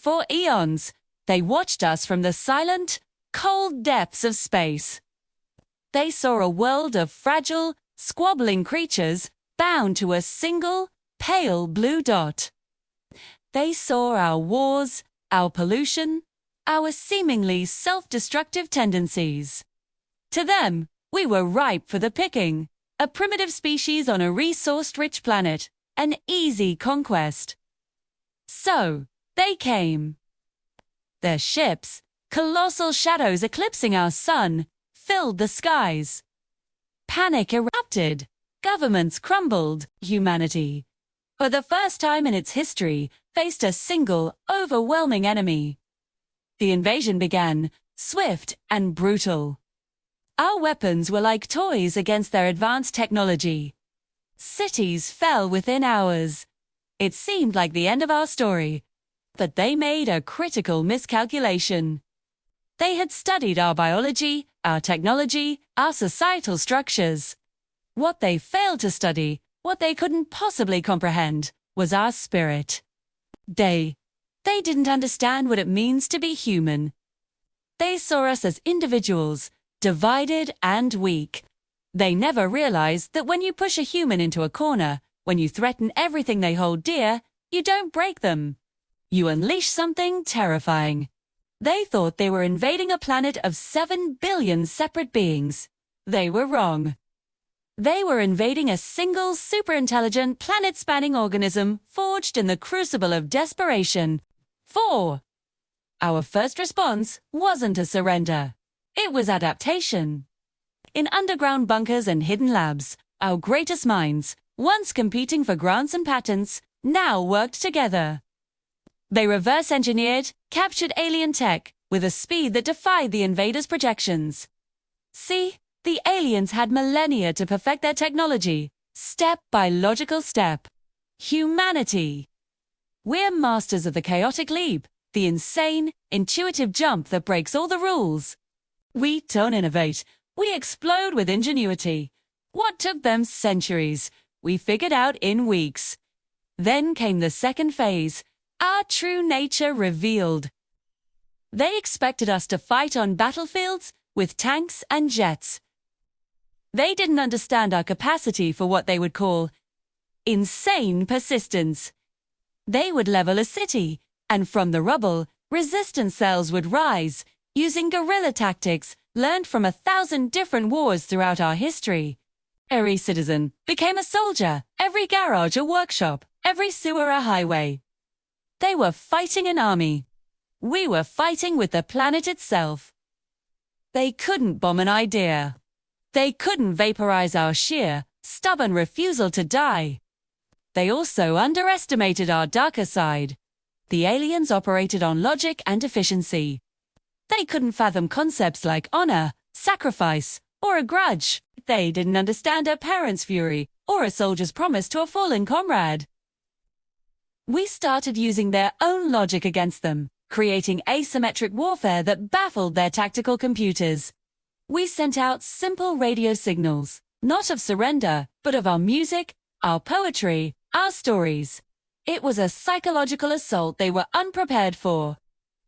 For eons, they watched us from the silent, cold depths of space. They saw a world of fragile, squabbling creatures bound to a single, pale blue dot. They saw our wars, our pollution, our seemingly self-destructive tendencies. To them, we were ripe for the picking, a primitive species on a resource-rich planet, an easy conquest. So, they came. Their ships, colossal shadows eclipsing our sun, filled the skies. Panic erupted. Governments crumbled. Humanity, for the first time in its history, faced a single, overwhelming enemy. The invasion began, swift and brutal. Our weapons were like toys against their advanced technology. Cities fell within hours. It seemed like the end of our story, but they made a critical miscalculation. They had studied our biology, our technology, our societal structures. What they failed to study, what they couldn't possibly comprehend, was our spirit. They didn't understand what it means to be human. They saw us as individuals, divided and weak. They never realized that when you push a human into a corner, when you threaten everything they hold dear, you don't break them. You unleash something terrifying. They thought they were invading a planet of 7 billion separate beings. They were wrong. They were invading a single super-intelligent planet-spanning organism forged in the crucible of desperation. 4. Our first response wasn't a surrender. It was adaptation. In underground bunkers and hidden labs, our greatest minds, once competing for grants and patents, now worked together. They reverse-engineered, captured alien tech with a speed that defied the invaders' projections. See, the aliens had millennia to perfect their technology, step by logical step. Humanity. We're masters of the chaotic leap, the insane, intuitive jump that breaks all the rules. We don't innovate, we explode with ingenuity. What took them centuries, we figured out in weeks. Then came the second phase, our true nature revealed. They expected us to fight on battlefields with tanks and jets. They didn't understand our capacity for what they would call insane persistence. They would level a city, and from the rubble, resistance cells would rise, using guerrilla tactics learned from 1,000 different wars throughout our history. Every citizen became a soldier, every garage a workshop, every sewer a highway. They were fighting an army. We were fighting with the planet itself. They couldn't bomb an idea. They couldn't vaporize our sheer, stubborn refusal to die. They also underestimated our darker side. The aliens operated on logic and efficiency. They couldn't fathom concepts like honor, sacrifice, or a grudge. They didn't understand a parent's fury or a soldier's promise to a fallen comrade. We started using their own logic against them, creating asymmetric warfare that baffled their tactical computers. We sent out simple radio signals, not of surrender, but of our music, our poetry, our stories. It was a psychological assault they were unprepared for.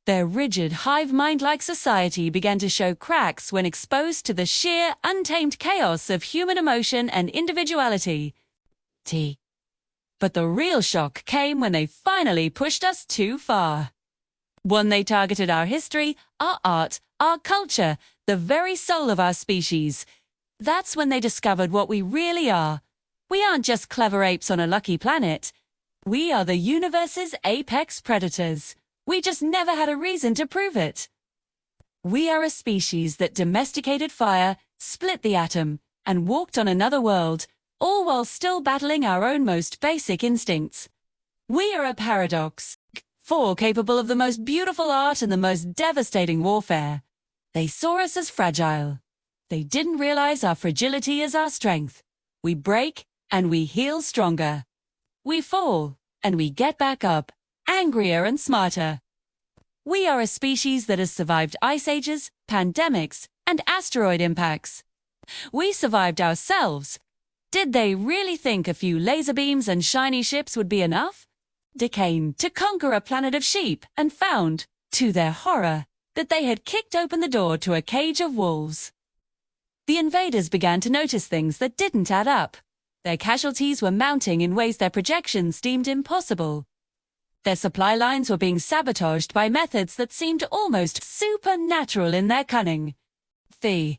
Their rigid, hive mind-like society began to show cracks when exposed to the sheer, untamed chaos of human emotion and individuality. But the real shock came when they finally pushed us too far. When they targeted our history, our art, our culture, the very soul of our species. That's when they discovered what we really are. We aren't just clever apes on a lucky planet. We are the universe's apex predators. We just never had a reason to prove it. We are a species that domesticated fire, split the atom, and walked on another world, all while still battling our own most basic instincts. We are a paradox, for capable of the most beautiful art and the most devastating warfare. They saw us as fragile. They didn't realize our fragility is our strength. We break, and we heal stronger. We fall, and we get back up, angrier and smarter. We are a species that has survived ice ages, pandemics, and asteroid impacts. We survived ourselves. Did they really think a few laser beams and shiny ships would be enough? came to conquer a planet of sheep and found, to their horror, that they had kicked open the door to a cage of wolves. The invaders began to notice things that didn't add up. Their casualties were mounting in ways their projections deemed impossible. Their supply lines were being sabotaged by methods that seemed almost supernatural in their cunning. They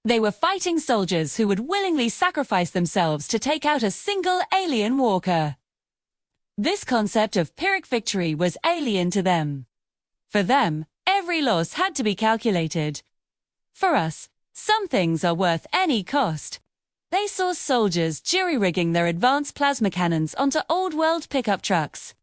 were fighting soldiers who would willingly sacrifice themselves to take out a single alien walker. This concept of Pyrrhic victory was alien to them. For them, every loss had to be calculated. For us, some things are worth any cost. They saw soldiers jury-rigging their advanced plasma cannons onto old-world pickup trucks.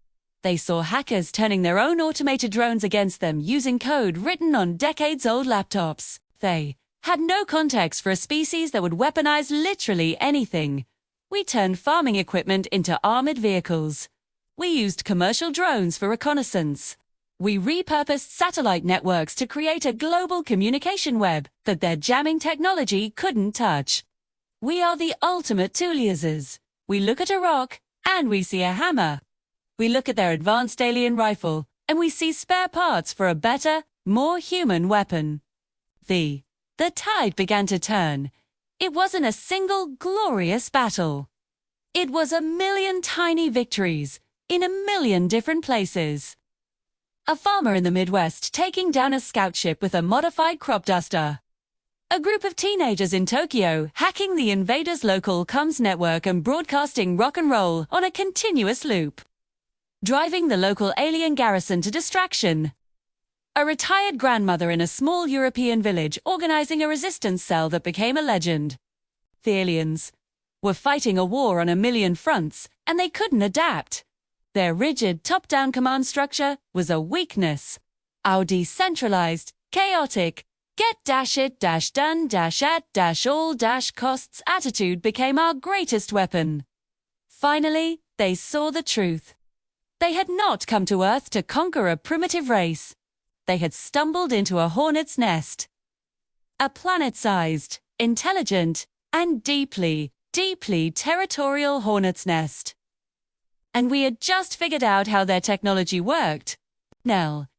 They saw hackers turning their own automated drones against them using code written on decades-old laptops. They had no context for a species that would weaponize literally anything. We turned farming equipment into armored vehicles. We used commercial drones for reconnaissance. We repurposed satellite networks to create a global communication web that their jamming technology couldn't touch. We are the ultimate tool users. We look at a rock, and we see a hammer. We look at their advanced alien rifle, and we see spare parts for a better, more human weapon. The tide began to turn. It wasn't a single glorious battle. It was a million tiny victories in a million different places. A farmer in the Midwest taking down a scout ship with a modified crop duster. A group of teenagers in Tokyo hacking the invaders' local comms network and broadcasting rock and roll on a continuous loop. Driving the local alien garrison to distraction. A retired grandmother in a small European village organizing a resistance cell that became a legend. The aliens were fighting a war on a million fronts, and they couldn't adapt. Their rigid top-down command structure was a weakness. Our decentralized, chaotic, get-it-done-at-all-costs attitude became our greatest weapon. Finally, they saw the truth. They had not come to Earth to conquer a primitive race. They had stumbled into a hornet's nest. A planet-sized, intelligent, and deeply, deeply territorial hornet's nest. And we had just figured out how their technology worked. Now,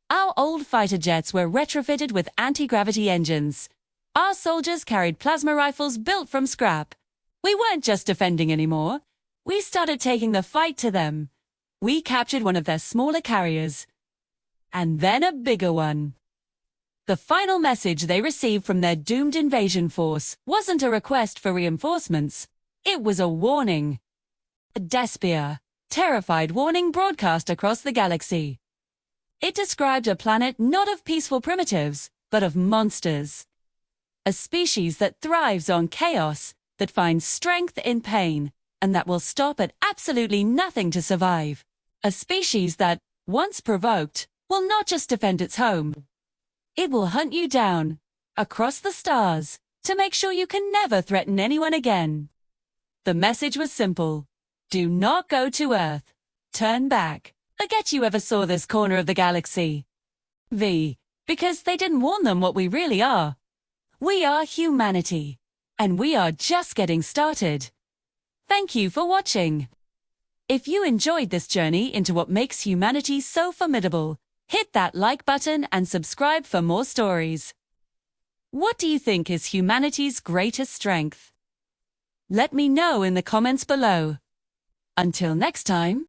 our old fighter jets were retrofitted with anti-gravity engines. Our soldiers carried plasma rifles built from scrap. We weren't just defending anymore. We started taking the fight to them. We captured one of their smaller carriers. And then a bigger one. The final message they received from their doomed invasion force wasn't a request for reinforcements. It was a warning. A Despia, terrified warning broadcast across the galaxy. It described a planet not of peaceful primitives, but of monsters. A species that thrives on chaos, that finds strength in pain, and that will stop at absolutely nothing to survive. A species that, once provoked, will not just defend its home. It will hunt you down, across the stars, to make sure you can never threaten anyone again. The message was simple. Do not go to Earth. Turn back. Forget you ever saw this corner of the galaxy. Because they didn't warn them what we really are. We are humanity. And we are just getting started. Thank you for watching. If you enjoyed this journey into what makes humanity so formidable, hit that like button and subscribe for more stories. What do you think is humanity's greatest strength? Let me know in the comments below. Until next time.